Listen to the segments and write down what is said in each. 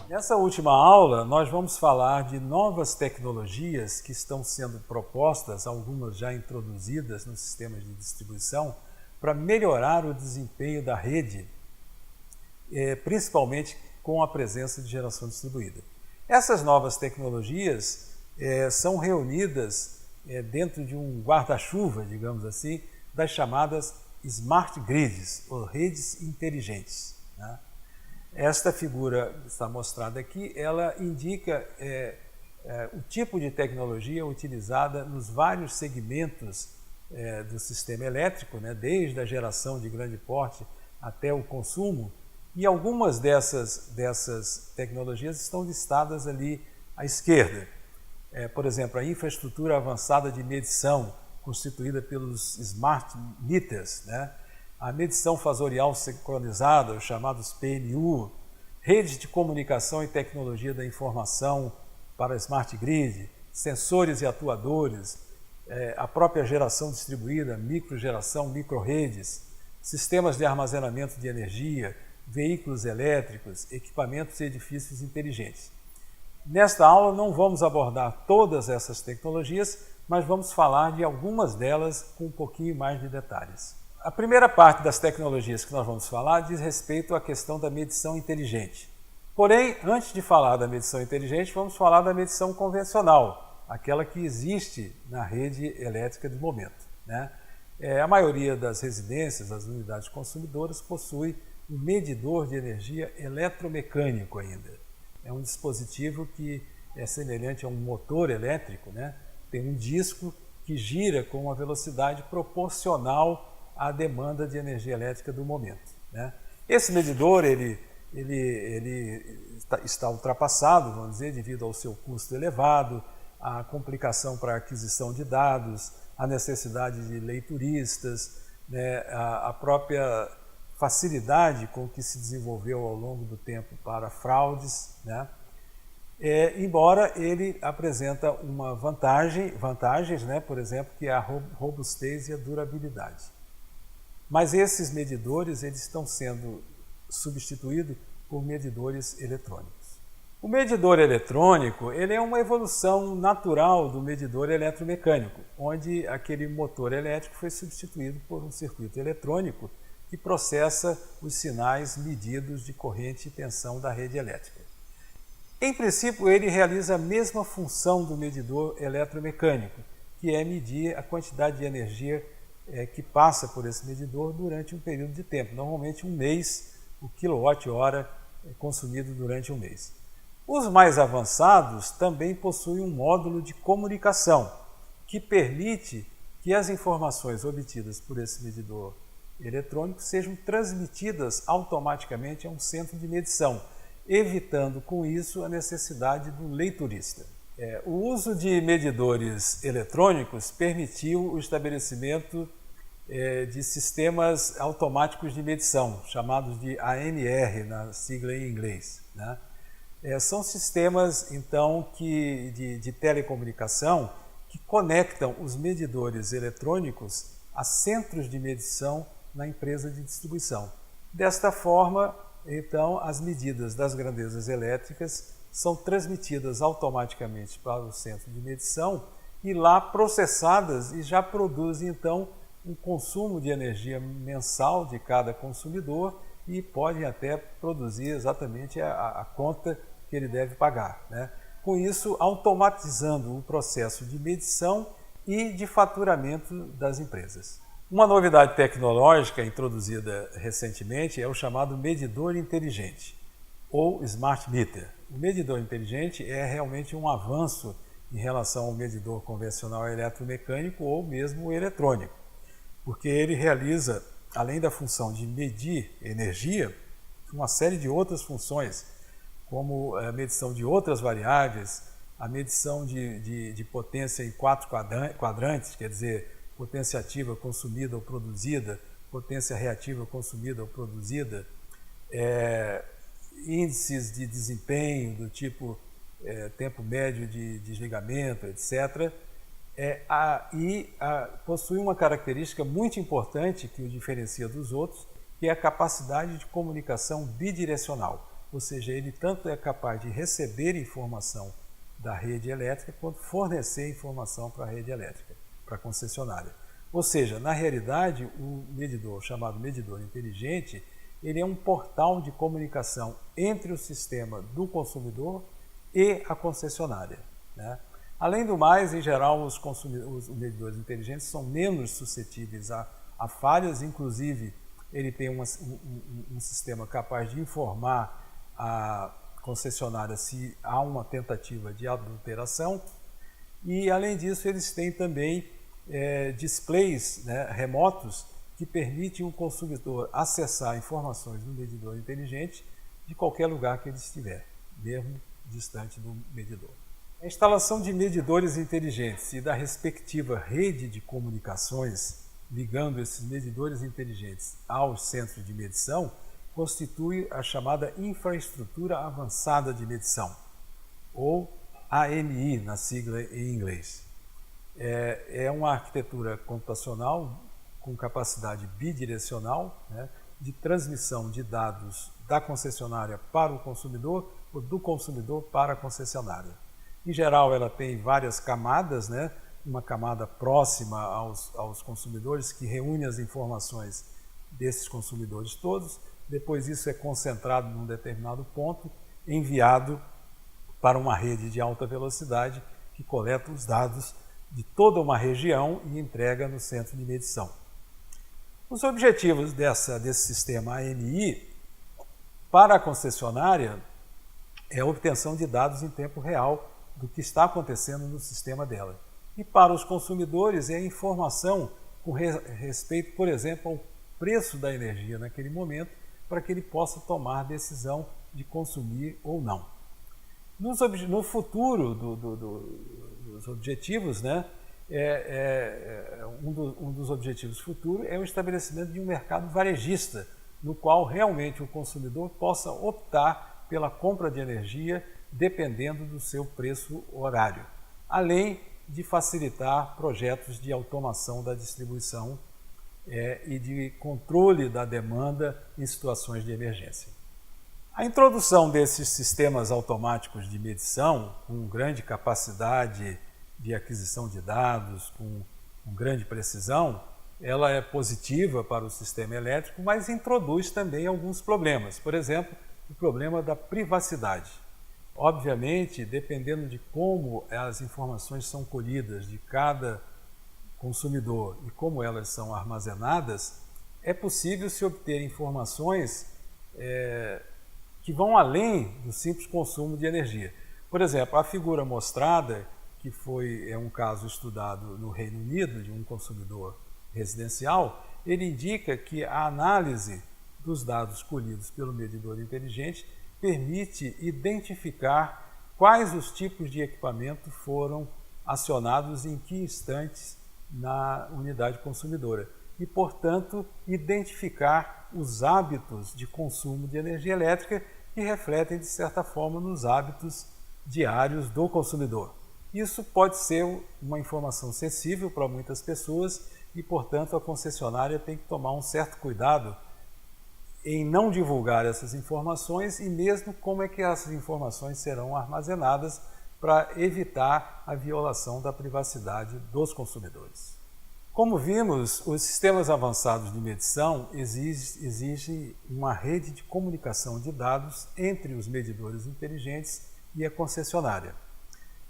Nessa última aula, nós vamos falar de novas tecnologias que estão sendo propostas, algumas já introduzidas nos sistemas de distribuição, para melhorar o desempenho da rede, principalmente com a presença de geração distribuída. Essas novas tecnologias são reunidas dentro de um guarda-chuva, digamos assim, das chamadas smart grids, ou redes inteligentes, né? Esta figura que está mostrada aqui, ela indica o tipo de tecnologia utilizada nos vários segmentos do sistema elétrico, né, desde a geração de grande porte até o consumo, e algumas dessas tecnologias estão listadas ali à esquerda. Por exemplo, a infraestrutura avançada de medição, constituída pelos smart meters, né? A medição fasorial sincronizada, os chamados PMU, redes de comunicação e tecnologia da informação para smart grid, sensores e atuadores, a própria geração distribuída, microgeração, microredes, sistemas de armazenamento de energia, veículos elétricos, equipamentos e edifícios inteligentes. Nesta aula não vamos abordar todas essas tecnologias, mas vamos falar de algumas delas com um pouquinho mais de detalhes. A primeira parte das tecnologias que nós vamos falar diz respeito à questão da medição inteligente. Porém, antes de falar da medição inteligente, vamos falar da medição convencional, aquela que existe na rede elétrica do momento, né? A maioria das residências, das unidades consumidoras, possui um medidor de energia eletromecânico ainda. É um dispositivo que é semelhante a um motor elétrico, né? Tem um disco que gira com uma velocidade proporcional à demanda de energia elétrica do momento, né? Esse medidor ele está ultrapassado, vamos dizer, devido ao seu custo elevado, à complicação para a aquisição de dados, à necessidade de leituristas, né? A própria facilidade com que se desenvolveu ao longo do tempo para fraudes, né? Embora ele apresenta uma vantagens, né? Por exemplo, que é a robustez e a durabilidade. Mas esses medidores eles estão sendo substituídos por medidores eletrônicos. O medidor eletrônico ele é uma evolução natural do medidor eletromecânico, onde aquele motor elétrico foi substituído por um circuito eletrônico que processa os sinais medidos de corrente e tensão da rede elétrica. Em princípio, ele realiza a mesma função do medidor eletromecânico, que é medir a quantidade de energia que passa por esse medidor durante um período de tempo, normalmente um mês, o quilowatt-hora consumido durante um mês. Os mais avançados também possuem um módulo de comunicação, que permite que as informações obtidas por esse medidor eletrônico sejam transmitidas automaticamente a um centro de medição, evitando com isso a necessidade do leiturista. O uso de medidores eletrônicos permitiu o estabelecimento de sistemas automáticos de medição, chamados de ANR, na sigla em inglês, né? São sistemas, então, de telecomunicação que conectam os medidores eletrônicos a centros de medição na empresa de distribuição. Desta forma, então, as medidas das grandezas elétricas são transmitidas automaticamente para o centro de medição e lá processadas e já produzem, então, um consumo de energia mensal de cada consumidor e podem até produzir exatamente a conta que ele deve pagar, né? Com isso, automatizando o processo de medição e de faturamento das empresas. Uma novidade tecnológica introduzida recentemente é o chamado medidor inteligente, ou smart meter. O medidor inteligente é realmente um avanço em relação ao medidor convencional eletromecânico ou mesmo eletrônico, porque ele realiza, além da função de medir energia, uma série de outras funções, como a medição de outras variáveis, a medição de potência em 4 quadrantes, quer dizer, potência ativa consumida ou produzida, potência reativa consumida ou produzida, índices de desempenho do tipo tempo médio de desligamento, etc. Possui uma característica muito importante que o diferencia dos outros, que é a capacidade de comunicação bidirecional. ou seja, ele tanto é capaz de receber informação da rede elétrica quanto fornecer informação para a rede elétrica, para a concessionária. Ou seja, na realidade, o medidor, chamado medidor inteligente, ele é um portal de comunicação entre o sistema do consumidor e a concessionária, né? Além do mais, em geral, os medidores inteligentes são menos suscetíveis a falhas, inclusive ele tem um sistema capaz de informar a concessionária se há uma tentativa de adulteração, e além disso eles têm também displays, né, remotos que permitem o consumidor acessar informações do medidor inteligente de qualquer lugar que ele estiver, mesmo distante do medidor. A instalação de medidores inteligentes e da respectiva rede de comunicações ligando esses medidores inteligentes aos centros de medição constitui a chamada infraestrutura avançada de medição, ou AMI na sigla em inglês. É uma arquitetura computacional com capacidade bidirecional, né, de transmissão de dados da concessionária para o consumidor ou do consumidor para a concessionária. Em geral, ela tem várias camadas, né? Uma camada próxima aos consumidores que reúne as informações desses consumidores todos. Depois isso é concentrado num determinado ponto, enviado para uma rede de alta velocidade que coleta os dados de toda uma região e entrega no centro de medição. Os objetivos desse sistema AMI para a concessionária é a obtenção de dados em tempo real do que está acontecendo no sistema dela. E para os consumidores é a informação com respeito, por exemplo, ao preço da energia naquele momento, para que ele possa tomar decisão de consumir ou não. No futuro dos objetivos, né, um dos objetivos futuros é o estabelecimento de um mercado varejista, no qual realmente o consumidor possa optar pela compra de energia dependendo do seu preço horário, além de facilitar projetos de automação da distribuição e de controle da demanda em situações de emergência. A introdução desses sistemas automáticos de medição, com grande capacidade de aquisição de dados, com grande precisão, ela é positiva para o sistema elétrico, mas introduz também alguns problemas. Por exemplo, o problema da privacidade. Obviamente, dependendo de como as informações são colhidas de cada consumidor e como elas são armazenadas, é possível se obter informações que vão além do simples consumo de energia. Por exemplo, a figura mostrada, que é um caso estudado no Reino Unido de um consumidor residencial, ele indica que a análise dos dados colhidos pelo medidor inteligente permite identificar quais os tipos de equipamento foram acionados em que instantes na unidade consumidora e, portanto, identificar os hábitos de consumo de energia elétrica que refletem, de certa forma, nos hábitos diários do consumidor. Isso pode ser uma informação sensível para muitas pessoas e, portanto, a concessionária tem que tomar um certo cuidado em não divulgar essas informações e mesmo como é que essas informações serão armazenadas para evitar a violação da privacidade dos consumidores. Como vimos, os sistemas avançados de medição exigem uma rede de comunicação de dados entre os medidores inteligentes e a concessionária.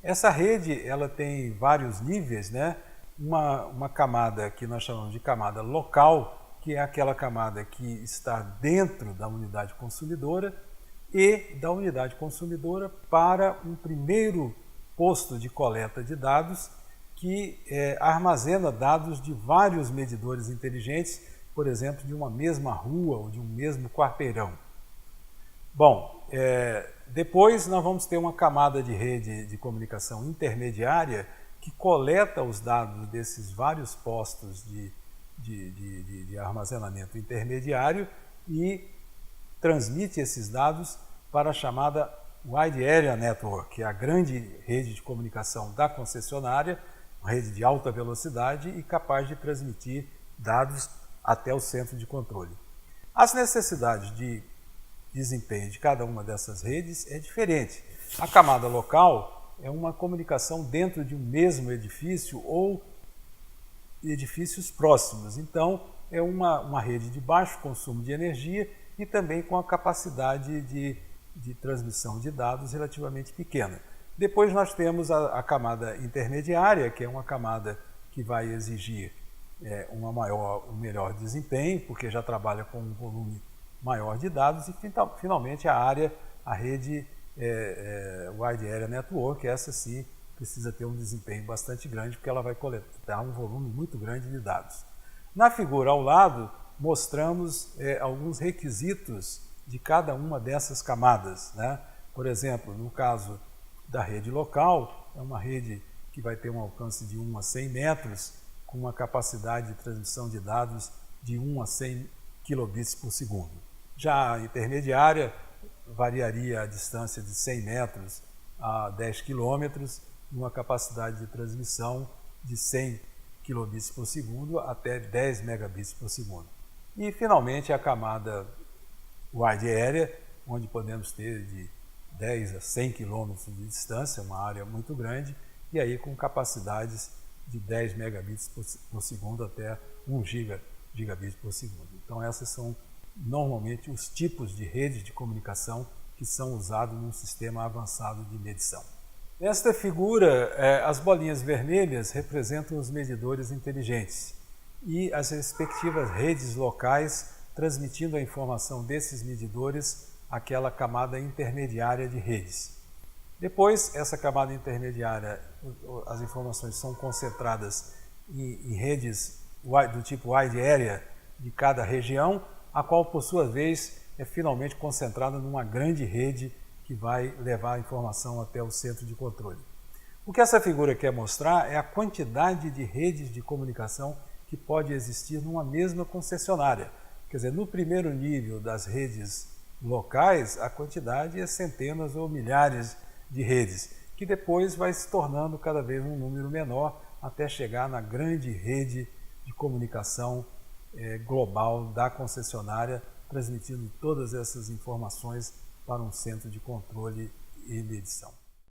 Essa rede ela tem vários níveis, né? Uma camada que nós chamamos de camada local, que é aquela camada que está dentro da unidade consumidora e da unidade consumidora para um primeiro posto de coleta de dados que armazena dados de vários medidores inteligentes, por exemplo, de uma mesma rua ou de um mesmo quarteirão. Bom, depois nós vamos ter uma camada de rede de comunicação intermediária que coleta os dados desses vários postos de armazenamento intermediário e transmite esses dados para a chamada Wide Area Network, que é a grande rede de comunicação da concessionária, uma rede de alta velocidade e capaz de transmitir dados até o centro de controle. As necessidades de desempenho de cada uma dessas redes é diferente. A camada local é uma comunicação dentro de um mesmo edifício ou edifícios próximos. Então, é uma rede de baixo consumo de energia e também com a capacidade de transmissão de dados relativamente pequena. Depois nós temos a camada intermediária, que é uma camada que vai exigir um melhor desempenho, porque já trabalha com um volume maior de dados, e finalmente a rede Wide Area Network, essa sim precisa ter um desempenho bastante grande, porque ela vai coletar um volume muito grande de dados. Na figura ao lado, mostramos alguns requisitos de cada uma dessas camadas, né? Por exemplo, no caso da rede local, é uma rede que vai ter um alcance de 1 a 100 metros, com uma capacidade de transmissão de dados de 1 a 100 kilobits por segundo. Já a intermediária variaria a distância de 100 metros a 10 quilômetros, uma capacidade de transmissão de 100 kilobits por segundo até 10 megabits por segundo. E, finalmente, a camada Wide Area, onde podemos ter de 10 a 100 quilômetros de distância, uma área muito grande, e aí com capacidades de 10 megabits por segundo até 1 gigabit por segundo. Então, esses são normalmente os tipos de redes de comunicação que são usados num sistema avançado de medição. Nesta figura, as bolinhas vermelhas representam os medidores inteligentes e as respectivas redes locais transmitindo a informação desses medidores àquela camada intermediária de redes. Depois, essa camada intermediária, as informações são concentradas em redes do tipo Wide Area de cada região, a qual, por sua vez, é finalmente concentrada numa grande rede que vai levar a informação até o centro de controle. O que essa figura quer mostrar é a quantidade de redes de comunicação que pode existir numa mesma concessionária. Quer dizer, no primeiro nível das redes locais, a quantidade é centenas ou milhares de redes, que depois vai se tornando cada vez um número menor até chegar na grande rede de comunicação global da concessionária, transmitindo todas essas informações para um centro de controle e medição.